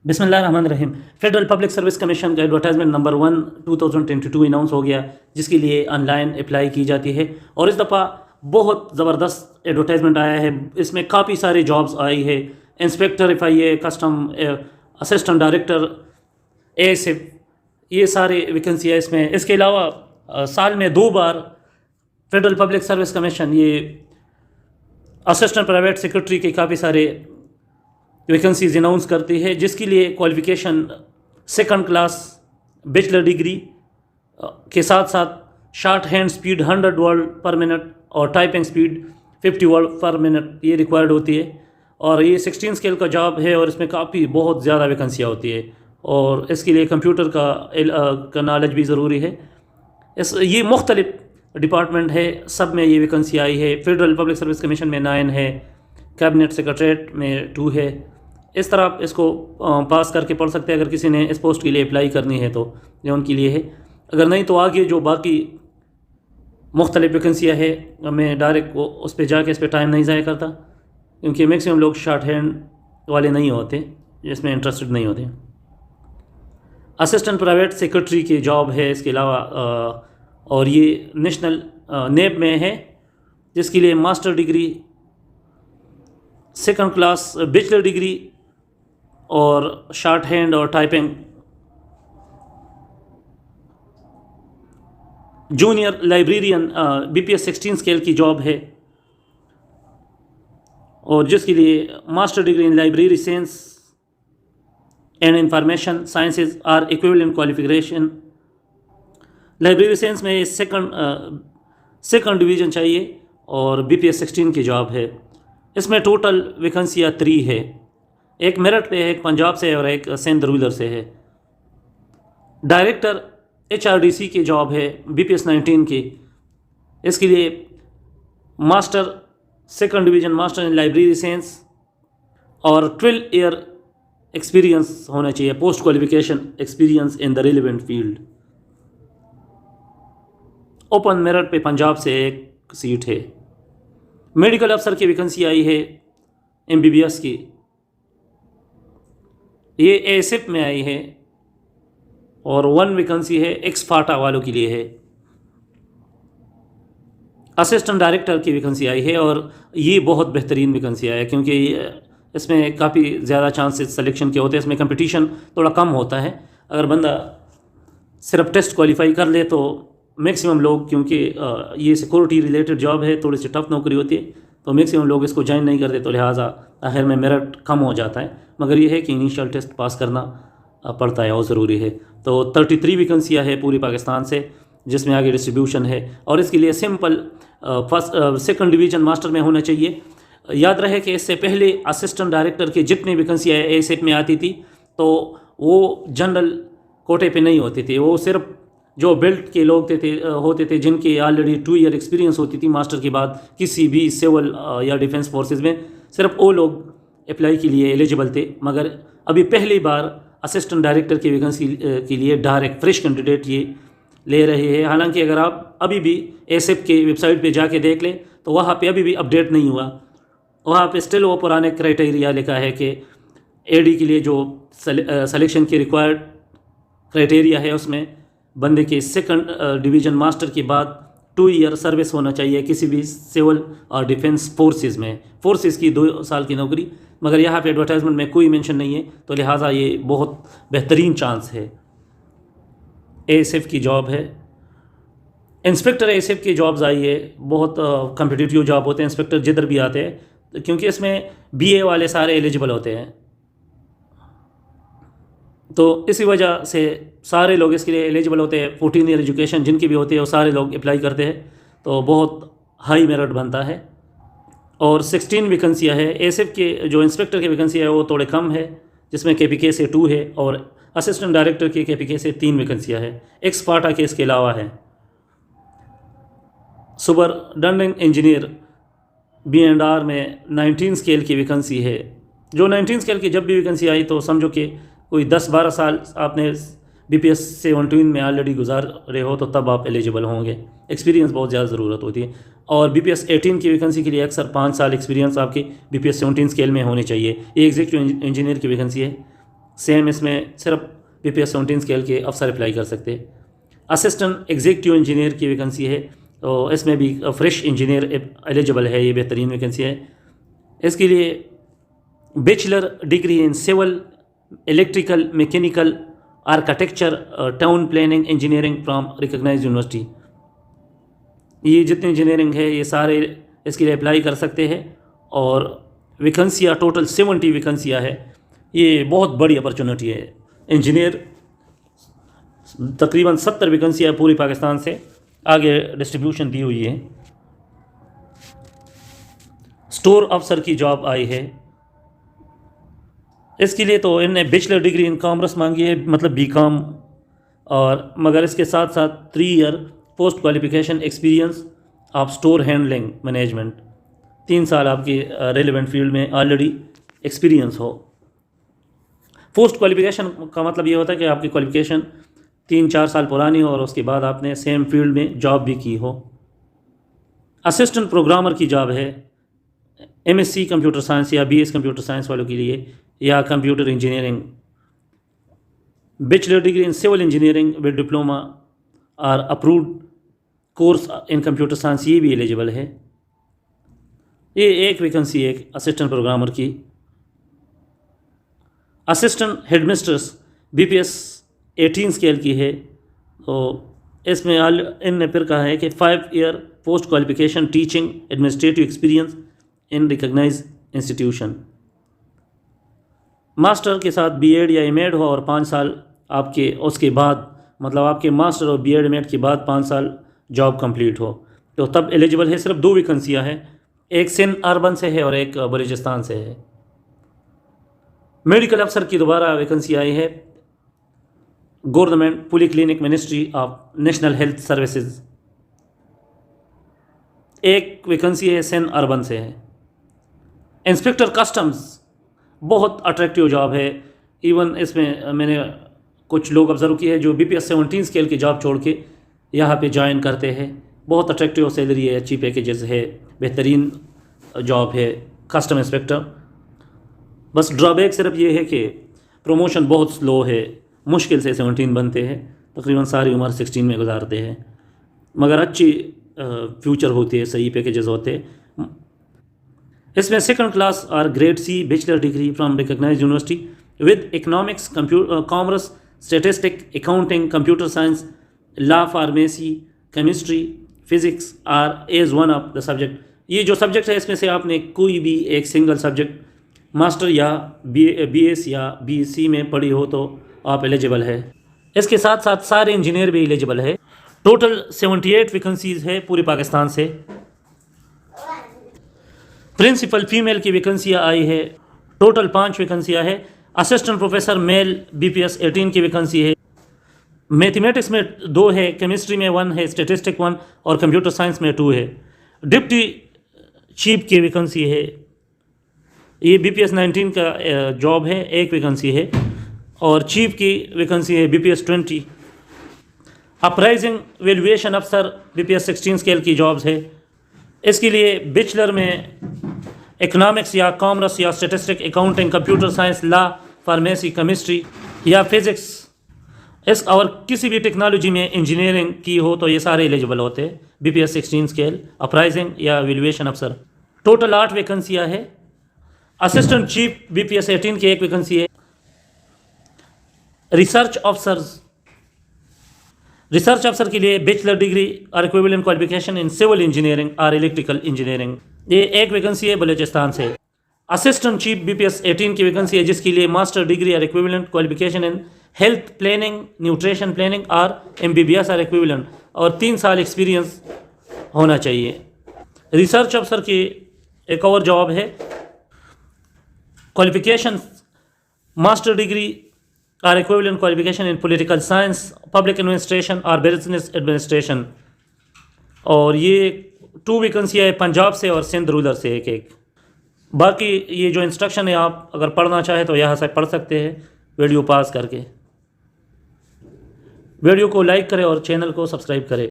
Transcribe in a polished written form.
बिस्मिल्लाहिर्रहमानिर्रहीम। Federal public service commission का advertisement number 1 2022 announce हो गया, जिसके लिए ऑनलाइन अप्लाई की जाती है। और इस दफ़ा बहुत ज़बरदस्त एडवर्टाइजमेंट आया है। इसमें काफ़ी सारे जॉब्स आई है। Inspector FIA, custom, assistant director, ASF, ये सारे वैकेंसी है इसमें। इसके अलावा साल में 2 बार फेडरल पब्लिक सर्विस कमीशन ये असिस्टेंट प्राइवेट सेक्रेटरी के काफ़ी सारे वैकेंसीज अनाउंस करती है, जिसके लिए qualification 2nd class bachelor degree के साथ साथ shorthand speed 100 word per minute और typing speed 50 word per minute ये रिक्वायर्ड होती है। और ये 16 स्केल का जॉब है और इसमें काफ़ी बहुत ज़्यादा वैकेंसियाँ होती है और इसके लिए कंप्यूटर का नॉलेज भी ज़रूरी है। ये मुख्तलिफ डिपार्टमेंट है, सब में ये वैकेंसी आई है। फेडरल पब्लिक सर्विस कमीशन में 9 है, कैबिनेट सेक्रेटरीट में 2 है। इस तरह आप इसको पास करके पढ़ सकते हैं अगर किसी ने इस पोस्ट के लिए अप्लाई करनी है तो ये उनके लिए है। अगर नहीं तो आगे जो बाकी मुख्तलिफ वैकेंसियाँ है, मैं डायरेक्ट उस पर जाके इस पर टाइम नहीं ज़ाया करता, क्योंकि मैक्सिमम लोग शॉर्ट हैंड वाले नहीं होते, इसमें इंटरेस्टेड नहीं होते। असिस्टेंट प्राइवेट सेक्रेटरी की जॉब है इसके अलावा, और ये नेशनल नेब में है, जिसके लिए master degree, 2nd class bachelor degree और शॉर्ट हैंड और typing. Junior librarian BPS 16 scale की जॉब है, और जिसके लिए master degree in library science and information sciences or equivalent qualification. Library science में सेकंड डिवीज़न चाहिए और BPS 16 की जॉब है। इसमें टोटल वैकेंसियाँ 3 है, एक मेरठ पे है, एक पंजाब से और एक सिंध रूरल से है। डायरेक्टर HRDC की जॉब है BPS 19 की। इसके लिए master 2nd division master in library science और 12 ईयर एक्सपीरियंस होना चाहिए, post qualification experience in the relevant field. Open merit पे पंजाब से एक सीट है। मेडिकल अफसर की वैकेंसी आई है MBBS की, ये ASF में आई है और 1 वैकेंसी है एक्स-फाटा वालों के लिए है। असिस्टेंट डायरेक्टर की वैकेंसी आई है और ये बहुत बेहतरीन वैकेंसी है, क्योंकि इसमें काफ़ी ज़्यादा चांसेस सिलेक्शन के होते हैं। इसमें कंपटीशन थोड़ा कम होता है। अगर बंदा सिर्फ टेस्ट क्वालिफाई कर ले तो मैक्सिमम लोग, क्योंकि ये सिक्योरिटी रिलेटेड जॉब है, थोड़ी सी टफ नौकरी होती है, तो मैक्सिमम लोग इसको ज्वाइन नहीं करते, तो लिहाजा आखिर में मेरिट कम हो जाता है। मगर ये है कि इनिशियल टेस्ट पास करना पड़ता है और ज़रूरी है। तो 33 वैकेंसियाँ है पूरी पाकिस्तान से, जिसमें आगे डिस्ट्रीब्यूशन है। और इसके लिए सिंपल 2nd डिवीज़न मास्टर में होना चाहिए। याद रहे कि इससे पहले असिस्टेंट डायरेक्टर की जितनी वैकेंसियाँ ASF में आती थी तो वो जनरल कोटे पे नहीं होती थी, वो सिर्फ जो बेल्ट के लोग होते थे जिनकी ऑलरेडी 2 ईयर एक्सपीरियंस होती थी मास्टर के बाद किसी भी सिविल या डिफेंस फोर्सेस में, सिर्फ वो लोग अप्लाई के लिए एलिजिबल थे। मगर अभी पहली बार असिस्टेंट डायरेक्टर की वैकेंसी के लिए डायरेक्ट फ्रेश कैंडिडेट ये ले रहे हैं। हालांकि अगर आप अभी भी ASF के वेबसाइट पे जाके देख लें तो वहाँ पे अभी भी अपडेट नहीं हुआ, वहाँ पे स्टिल वो पुराने क्राइटेरिया लिखा है कि AD के लिए जो सिलेक्शन की रिक्वायर्ड क्राइटेरिया है उसमें बंदे के 2nd डिवीज़न मास्टर के बाद 2 ईयर सर्विस होना चाहिए किसी भी सिविल और डिफेंस फोर्सेस में, फोर्सेस की 2 साल की नौकरी। मगर यहाँ पे एडवर्टाइजमेंट में कोई मेंशन नहीं है, तो लिहाजा ये बहुत बेहतरीन चांस है। ASF की जॉब है। इंस्पेक्टर ASF की जॉब्स आई है, बहुत कम्पिटिटिव जॉब होते हैं इंस्पेक्टर जिधर भी आते हैं, क्योंकि इसमें BA वाले सारे एलिजिबल होते हैं, तो इसी वजह से सारे लोग इसके लिए एलिजिबल होते हैं। 14 ईयर एजुकेशन जिनकी भी होती है वो सारे लोग अप्लाई करते हैं, तो बहुत हाई मेरिट बनता है। और 16 वैकेंसियाँ है। ASF के जो इंस्पेक्टर की वैकेंसी है वो थोड़े कम है, जिसमें KPK से 2 है और असिस्टेंट डायरेक्टर की KPK से 3 वैकेंसियाँ है। एक्स-फाटा के इसके अलावा है। सुपरिटेंडेंट इंजीनियर B&R में 19 स्केल की वैकेंसी है। जो 19 स्केल की जब भी वैकेंसी आई तो समझो कि कोई 10-12 साल आपने BPS 17 में ऑलरेडी गुजार रहे हो तो तब आप एलिजिबल होंगे। एक्सपीरियंस बहुत ज़्यादा ज़रूरत होती है। और BPS 18 की वैकेंसी के लिए अक्सर 5 साल एक्सपीरियंस आपकी BPS 17 स्केल में होनी चाहिए। ये एग्जीक्यूटिव इंजीनियर की वैकेंसी है। सेम इसमें सिर्फ BPS 17 स्केल के अफसर अप्लाई कर सकते हैं। असिस्टेंट एग्जीक्यूटिव इंजीनियर की वैकेंसी है, तो इसमें भी फ्रेश इंजीनियर एलिजिबल है, ये बेहतरीन वैकेंसी है। इसके लिए bachelor degree in civil, electrical, mechanical, architecture, town planning engineering from recognised university, ये जितनी इंजीनियरिंग है ये सारे इसके लिए अप्लाई कर सकते हैं। और वैकेंसियाँ टोटल 70 वैकेंसियाँ है, ये बहुत बड़ी अपॉर्चुनिटी है। इंजीनियर तकरीबन 70 वैकेंसियाँ पूरी पाकिस्तान से आगे डिस्ट्रीब्यूशन दी हुई है। स्टोर अफसर की जॉब आई है, इसके लिए तो इनने बैचलर डिग्री इन कॉमर्स मांगी है, मतलब BCom, और मगर इसके साथ साथ 3 year post qualification experience of store handling management, 3 साल आपकी रेलेवेंट फील्ड में ऑलरेडी एक्सपीरियंस हो। पोस्ट क्वालिफिकेशन का मतलब ये होता है कि आपकी क्वालिफिकेशन 3-4 साल पुरानी हो और उसके बाद आपने सेम फील्ड में जॉब भी की हो। असिस्टेंट प्रोग्रामर की जॉब है, MSc कंप्यूटर साइंस या BS कंप्यूटर साइंस वालों के लिए, या computer engineering. Bachelor degree in civil engineering with diploma और approved course in computer science, ये भी एलिजिबल है। ये एक वैकेंसी है असिस्टेंट प्रोग्रामर की। असिस्टेंट हेडमिस्ट्रेस BPS 18 स्केल की है, तो इसमें इनने फिर कहा है कि 5 year post qualification teaching administrative experience in recognised institution, master के साथ B.Ed या M.Ed हो और 5 साल आपके उसके बाद, मतलब आपके मास्टर और B.Ed M.Ed के बाद 5 साल जॉब कंप्लीट हो, तो तब एलिजिबल है। सिर्फ 2 वैकेंसियाँ हैं, एक सिंध अर्बन से है और एक बलूचिस्तान से है। मेडिकल अफसर की दोबारा वैकेंसी आई है, government pulley clinic ministry of national health services, एक वैकेंसी है सिंध अर्बन से है। इंस्पेक्टर कस्टम्स बहुत अट्रैक्टिव जॉब है, इवन इसमें मैंने कुछ लोग ऑब्जर्व किए हैं जो BPS 17 स्केल की जॉब छोड़ के यहाँ पे ज्वाइन करते हैं। बहुत अट्रैक्टिव सैलरी है, अच्छी पैकेजेस है, बेहतरीन जॉब है कस्टम इंस्पेक्टर। बस ड्रॉबैक सिर्फ ये है कि प्रमोशन बहुत स्लो है, मुश्किल से 17 बनते हैं, तकरीबन सारी उम्र 16 में गुजारते हैं, मगर अच्छी फ्यूचर होती है, सही पैकेजेस होते हैं। इसमें सेकंड क्लास और grade C bachelor degree from recognised university with economics, commerce, statistic, accounting, computer science, law, pharmacy, chemistry, physics or as one of the subject. ये जो सब्जेक्ट है इसमें से आपने कोई भी एक सिंगल सब्जेक्ट मास्टर या BS या BSc में पढ़ी हो तो आप एलिजिबल है। इसके साथ साथ सारे इंजीनियर भी एलिजिबल है। टोटल 78 वैकेंसीज है पूरे पाकिस्तान से। प्रिंसिपल फीमेल की वैकेंसियाँ आई है, टोटल 5 वैकेंसियाँ है। असिस्टेंट प्रोफेसर मेल BPS 18 की वैकेंसी है। मैथमेटिक्स में 2 है, केमिस्ट्री में 1 है, स्टैटिस्टिक 1 और कंप्यूटर साइंस में 2 है। डिप्टी चीफ की वैकेंसी है, ये BPS 19 का जॉब है, 1 वैकेंसी है। और चीफ की वैकेंसी है BPS 20। अपराइजिंग वैल्यूएशन अफसर BPS 16 स्केल की जॉब्स है। इसके लिए बैचलर में इकोनॉमिक्स या कॉमर्स या statistic, accounting, computer science, law, pharmacy, chemistry या फिजिक्स इस और किसी भी टेक्नोलॉजी में इंजीनियरिंग की हो तो ये सारे एलिजिबल होते हैं। BPS 16 स्केल, अपराइजिंग या वैल्यूएशन अफसर। टोटल 8 वैकेंसियाँ है। असिस्टेंट चीफ BPS 18 की 1 वैकेंसी है। रिसर्च अफसर के लिए बैचलर डिग्री और equivalent qualification in civil engineering और इलेक्ट्रिकल इंजीनियरिंग, ये 1 वैकेंसी है बलूचिस्तान से। असिस्टेंट चीफ BPS 18 की वैकेंसी है जिसके लिए मास्टर डिग्री और equivalent qualification in health planning, nutrition planning और MBBS और इक्विवेलेंट और 3 साल एक्सपीरियंस होना चाहिए। रिसर्च अफसर की एक और जॉब है, क्वालिफिकेशन मास्टर डिग्री और इक्विवेलेंट क्वालिफिकेशन इन पॉलिटिकल साइंस, पब्लिक एडमिनिस्ट्रेशन और बिजनेस एडमिनिस्ट्रेशन, और ये 2 वैकेंसी है पंजाब से और सिंध रूरल से एक। बाकी ये जो इंस्ट्रक्शन है आप अगर पढ़ना चाहें तो यहाँ से पढ़ सकते हैं वीडियो पॉज करके। वीडियो को लाइक करें और चैनल को सब्सक्राइब करें।